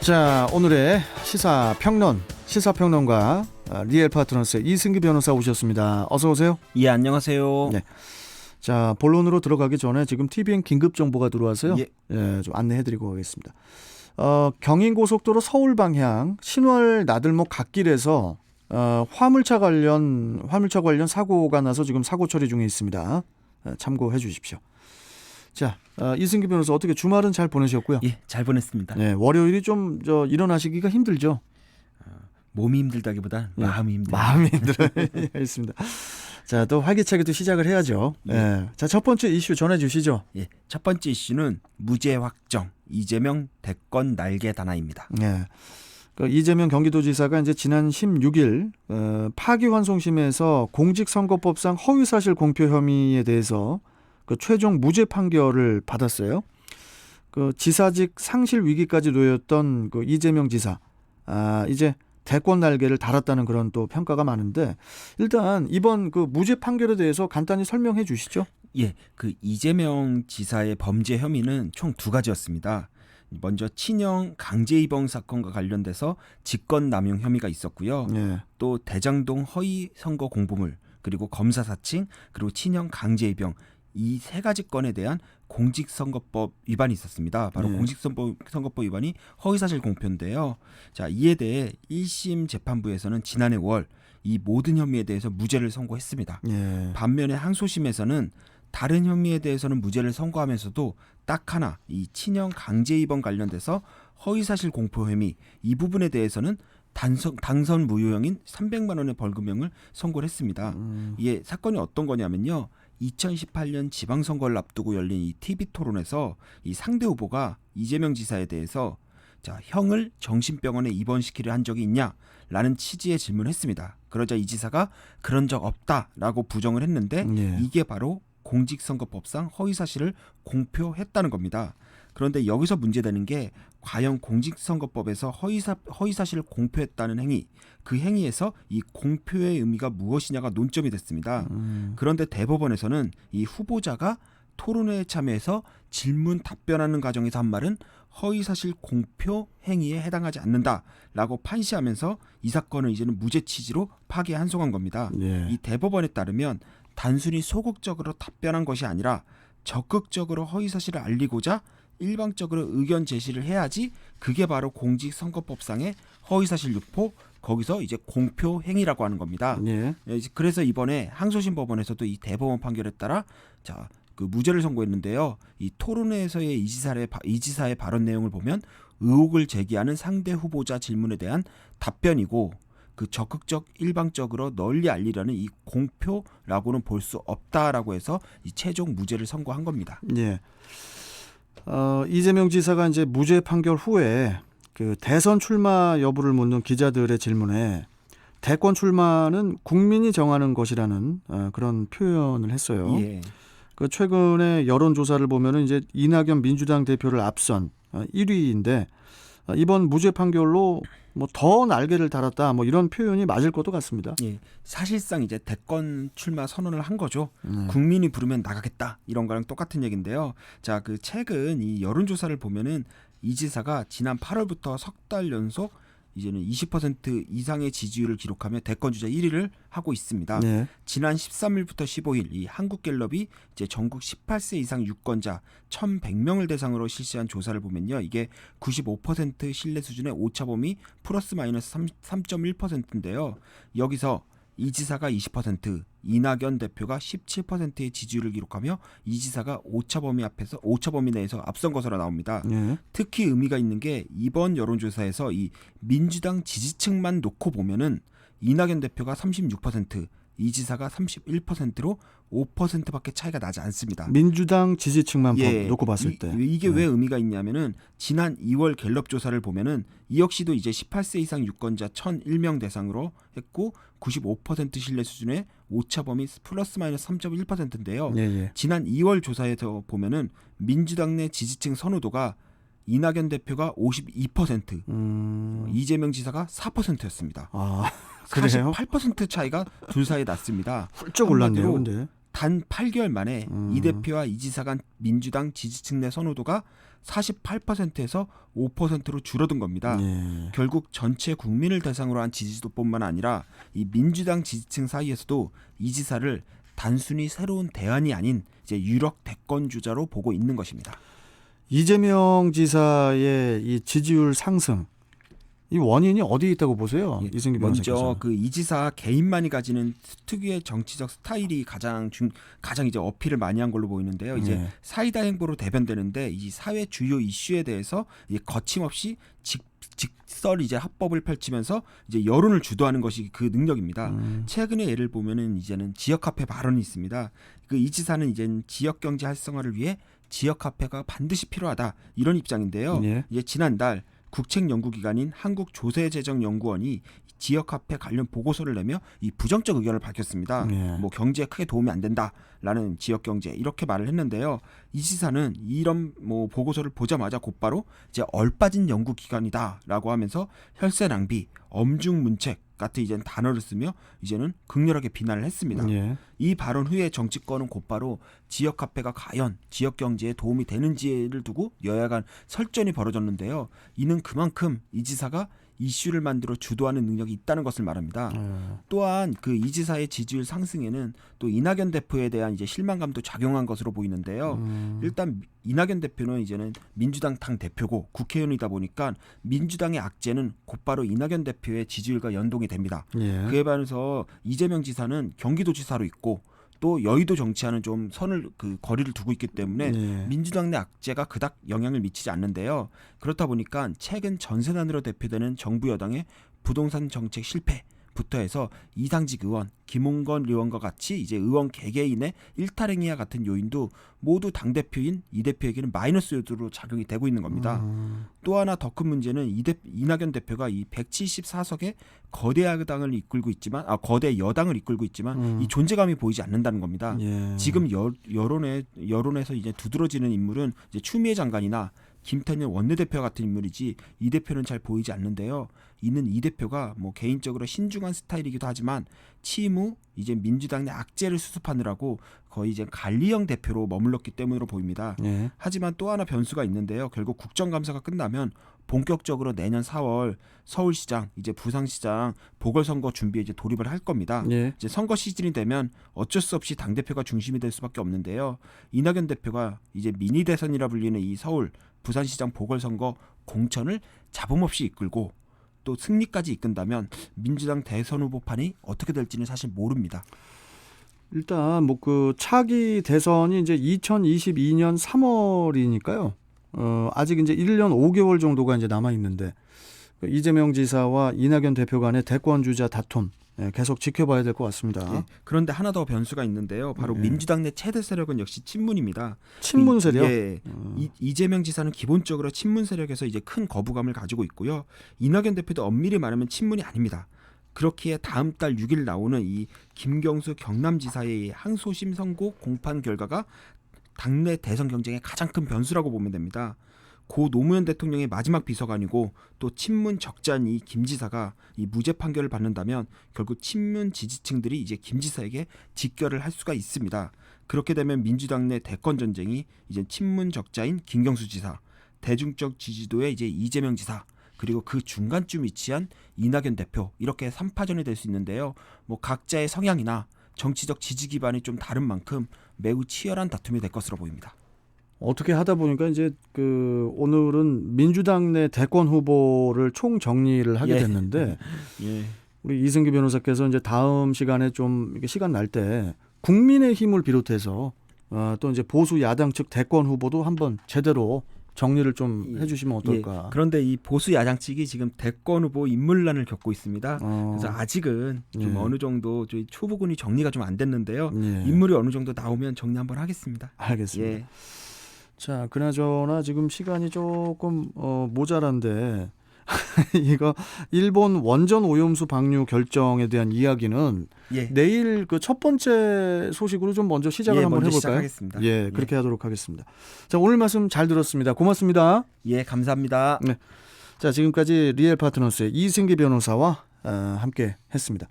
자, 오늘의 시사평론가 리엘 파트너스의 이승기 변호사 오셨습니다. 어서 오세요. 예, 안녕하세요. 네. 자, 본론으로 들어가기 전에 지금 TVN 긴급 정보가 들어와서요. 예. 좀 안내해드리고 가겠습니다. 경인고속도로 서울 방향 신월 나들목 갓길에서 화물차 관련 사고가 나서 지금 사고 처리 중에 있습니다. 참고해 주십시오. 자, 이승기 변호사 어떻게 주말은 잘 보내셨고요? 예, 잘 보냈습니다. 네, 월요일이 좀 일어나시기가 힘들죠? 몸이 힘들다기보다 예. 마음이 힘들어요. 마음이 힘들어요. 알겠습니다. 자, 또 활기차게 또 시작을 해야죠. 예. 네. 자, 첫 번째 이슈 전해 주시죠. 예, 첫 번째 이슈는 무죄 확정, 이재명 대권 날개 단아입니다. 네. 그 이재명 경기도지사가 이제 지난 16일 파기환송심에서 공직선거법상 허위사실 공표 혐의에 대해서 그 최종 무죄 판결을 받았어요. 그 지사직 상실 위기까지 놓였던 그 이재명 지사, 이제 대권 날개를 달았다는 그런 또 평가가 많은데, 일단 이번 그 무죄 판결에 대해서 간단히 설명해 주시죠. 예, 그 이재명 지사의 범죄 혐의는 총 두 가지였습니다. 먼저 친형 강제 입영 사건과 관련돼서 직권 남용 혐의가 있었고요. 네. 또 대장동 허위 선거 공보물, 그리고 검사 사칭, 그리고 친형 강제 입영, 이 세 가지 건에 대한 공직선거법 위반이 있었습니다. 바로 공직선거법 위반이 허위사실 공표인데요. 자, 이에 대해 1심 재판부에서는 지난해 5월 이 모든 혐의에 대해서 무죄를 선고했습니다. 네. 반면에 항소심에서는 다른 혐의에 대해서는 무죄를 선고하면서도 딱 하나 이 친형 강제 입원 관련돼서 허위사실 공표 혐의 이 부분에 대해서는 당선 무효형인 300만 원의 벌금형을 선고를 했습니다. 이게 사건이 어떤 거냐면요. 2018년 지방선거를 앞두고 열린 이 TV 토론에서 이 상대 후보가 이재명 지사에 대해서 자, 형을 정신병원에 입원시키려 한 적이 있냐라는 취지의 질문을 했습니다. 그러자 이 지사가 그런 적 없다라고 부정을 했는데 네. 이게 바로 공직선거법상 허위사실을 공표했다는 겁니다. 그런데 여기서 문제되는 게 과연 공직선거법에서 허위사실을 공표했다는 행위, 그 행위에서 이 공표의 의미가 무엇이냐가 논점이 됐습니다. 그런데 대법원에서는 이 후보자가 토론회에 참여해서 질문 답변하는 과정에서 한 말은 허위사실 공표 행위에 해당하지 않는다라고 판시하면서 이 사건을 이제는 무죄 취지로 파기환송한 겁니다. 네. 이 대법원에 따르면 단순히 소극적으로 답변한 것이 아니라 적극적으로 허위사실을 알리고자 일방적으로 의견 제시를 해야지 그게 바로 공직선거법상의 허위사실 유포, 거기서 이제 공표 행위라고 하는 겁니다. 네. 그래서 이번에 항소심 법원에서도 이 대법원 판결에 따라 자, 그 무죄를 선고했는데요. 이 토론회에서의 이 지사의 발언 내용을 보면 의혹을 제기하는 상대 후보자 질문에 대한 답변이고 그 적극적 일방적으로 널리 알리려는 이 공표라고는 볼 수 없다라고 해서 이 최종 무죄를 선고한 겁니다. 네. 이재명 지사가 이제 무죄 판결 후에 그 대선 출마 여부를 묻는 기자들의 질문에 대권 출마는 국민이 정하는 것이라는 그런 표현을 했어요. 예. 그 최근에 여론조사를 보면은 이제 이낙연 민주당 대표를 앞선 1위인데 이번 무죄 판결로 뭐 더 날개를 달았다 뭐 이런 표현이 맞을 것도 같습니다. 예, 사실상 이제 대권 출마 선언을 한 거죠. 국민이 부르면 나가겠다 이런 거랑 똑같은 얘기인데요. 자, 그 최근 이 여론조사를 보면은 이 지사가 지난 8월부터 석 달 연속 이제는 20% 이상의 지지율을 기록하며 대권 주자 1위를 하고 있습니다. 네. 지난 13일부터 15일 이 한국갤럽이 이제 전국 18세 이상 유권자 1,100명을 대상으로 실시한 조사를 보면요. 이게 95% 신뢰 수준의 오차범위 플러스 마이너스 3.1%인데요. 여기서 이 지사가 20%, 이낙연 대표가 17%의 지지율을 기록하며 이 지사가 오차범위 내에서 앞선 것으로 나옵니다. 네. 특히 의미가 있는 게 이번 여론조사에서 이 민주당 지지층만 놓고 보면은 이낙연 대표가 36%, 이 지사가 31%로 5%밖에 차이가 나지 않습니다. 민주당 지지층만 예, 놓고 봤을 때 이게 왜 의미가 있냐면은 지난 2월 갤럽 조사를 보면은 이 역시도 이제 18세 이상 유권자 1,001명 대상으로 했고 95% 신뢰 수준의 오차범위 플러스 마이너스 3.1%인데요. 예. 지난 2월 조사에서 보면은 민주당 내 지지층 선호도가 이낙연 대표가 52%, 이재명 지사가 4%였습니다. 아, 그래요? 48% 차이가 둘 사이에 났습니다. 훌쩍 올랐네요. 한마디로 근데 단 8개월 만에 이 대표와 이 지사 간 민주당 지지층 내 선호도가 48%에서 5%로 줄어든 겁니다. 예. 결국 전체 국민을 대상으로 한 지지도뿐만 아니라 이 민주당 지지층 사이에서도 이 지사를 단순히 새로운 대안이 아닌 이제 유력 대권 주자로 보고 있는 것입니다. 이재명 지사의 이 지지율 상승, 이 원인이 어디에 있다고 보세요? 이승기 변호사께서. 먼저 그 이 지사 개인만이 가지는 특유의 정치적 스타일이 가장 이제 어필을 많이 한 걸로 보이는데요. 이제 예. 사이다 행보로 대변되는데 이 사회 주요 이슈에 대해서 이제 거침없이 직설 이제 합법을 펼치면서 이제 여론을 주도하는 것이 그 능력입니다. 최근의 예를 보면은 이제는 지역 카페 발언이 있습니다. 그 이 지사는 이제 지역 경제 활성화를 위해 지역 카페가 반드시 필요하다 이런 입장인데요. 예. 이제 지난달 국책 연구기관인 한국조세재정연구원이 지역 카페 관련 보고서를 내며 이 부정적 의견을 밝혔습니다. 예. 뭐 경제에 크게 도움이 안 된다라는 지역 경제 이렇게 말을 했는데요. 이 지사는 이런 뭐 보고서를 보자마자 곧바로 이제 얼빠진 연구기관이다라고 하면서 혈세 낭비, 엄중 문책 같은 이제는 단어를 쓰며 이제는 극렬하게 비난을 했습니다. 예. 이 발언 후에 정치권은 곧바로 지역 카페가 과연 지역 경제에 도움이 되는지를 두고 여야 간 설전이 벌어졌는데요. 이는 그만큼 이 지사가 이슈를 만들어 주도하는 능력이 있다는 것을 말합니다. 또한 그 이 지사의 지지율 상승에는 또 이낙연 대표에 대한 이제 실망감도 작용한 것으로 보이는데요. 일단 이낙연 대표는 이제는 민주당 당 대표고 국회의원이다 보니까 민주당의 악재는 곧바로 이낙연 대표의 지지율과 연동이 됩니다. 예. 그에 반해서 이재명 지사는 경기도지사로 있고 또 여의도 정치하는 좀 선을 그 거리를 두고 있기 때문에 예. 민주당 내 악재가 그닥 영향을 미치지 않는데요. 그렇다 보니까 최근 전세난으로 대표되는 정부 여당의 부동산 정책 실패부터 해서 이상직 의원, 김홍건 의원과 같이 이제 의원 개개인의 일탈행위와 같은 요인도 모두 당 대표인 이 대표에게는 마이너스 요소로 작용이 되고 있는 겁니다. 또 하나 더 큰 문제는 이낙연 대표가 이 174석의 거대 야당을 이끌고 있지만 거대 여당을 이끌고 있지만 이 존재감이 보이지 않는다는 겁니다. 예. 지금 여론에서 이제 두드러지는 인물은 이제 추미애 장관이나 김태년 원내대표 같은 인물이지 이 대표는 잘 보이지 않는데요. 이는 이 대표가 뭐 개인적으로 신중한 스타일이기도 하지만 취임 후 이제 민주당 내 악재를 수습하느라고 거의 이제 관리형 대표로 머물렀기 때문으로 보입니다. 예. 하지만 또 하나 변수가 있는데요. 결국 국정감사가 끝나면 본격적으로 내년 4월 서울시장, 이제 부산시장 보궐선거 준비에 이제 돌입을 할 겁니다. 예. 이제 선거 시즌이 되면 어쩔 수 없이 당 대표가 중심이 될 수밖에 없는데요. 이낙연 대표가 이제 미니 대선이라 불리는 이 서울, 부산시장 보궐선거 공천을 잡음없이 이끌고 또 승리까지 이끈다면 민주당 대선 후보판이 어떻게 될지는 사실 모릅니다. 일단 뭐 그 차기 대선이 이제 2022년 3월이니까요. 아직 이제 1년 5개월 정도가 이제 남아 있는데 이재명 지사와 이낙연 대표 간의 대권 주자 다툼 계속 지켜봐야 될 것 같습니다. 예. 그런데 하나 더 변수가 있는데요. 바로 민주당 내 최대 세력은 역시 친문입니다. 친문 세력. 예. 이재명 지사는 기본적으로 친문 세력에서 이제 큰 거부감을 가지고 있고요. 이낙연 대표도 엄밀히 말하면 친문이 아닙니다. 그렇기에 다음 달 6일 나오는 이 김경수 경남지사의 항소심 선고 공판 결과가 당내 대선 경쟁의 가장 큰 변수라고 보면 됩니다. 고 노무현 대통령의 마지막 비서관이고 또 친문 적자인 이 김 지사가 이 무죄 판결을 받는다면 결국 친문 지지층들이 이제 김 지사에게 직결을 할 수가 있습니다. 그렇게 되면 민주당 내 대권 전쟁이 이제 친문 적자인 김경수 지사, 대중적 지지도의 이제 이재명 지사, 그리고 그 중간쯤 위치한 이낙연 대표 이렇게 3파전이 될 수 있는데요. 뭐 각자의 성향이나 정치적 지지 기반이 좀 다른 만큼 매우 치열한 다툼이 될 것으로 보입니다. 어떻게 하다 보니까 이제 그 오늘은 민주당 내 대권 후보를 총 정리를 하게 예. 됐는데 예. 우리 이승기 변호사께서 이제 다음 시간에 좀 이렇게 시간 날 때 국민의힘을 비롯해서 또 이제 보수 야당 측 대권 후보도 한번 제대로 정리를 좀 해주시면 어떨까. 예. 그런데 이 보수 야당 측이 지금 대권 후보 인물난을 겪고 있습니다. 그래서 아직은 좀 예. 어느 정도 저희 초보군이 정리가 좀 안 됐는데요. 예. 인물이 어느 정도 나오면 정리 한번 하겠습니다. 알겠습니다. 예. 자, 그나저나 지금 시간이 조금 모자란데 이거 일본 원전 오염수 방류 결정에 대한 이야기는 예. 내일 그 첫 번째 소식으로 좀 먼저 시작을 예, 한번 먼저 해볼까요? 시작하겠습니다. 예, 그렇게 하도록 하겠습니다. 자, 오늘 말씀 잘 들었습니다. 고맙습니다. 예, 감사합니다. 자, 지금까지 리얼 파트너스의 이승기 변호사와 함께 했습니다.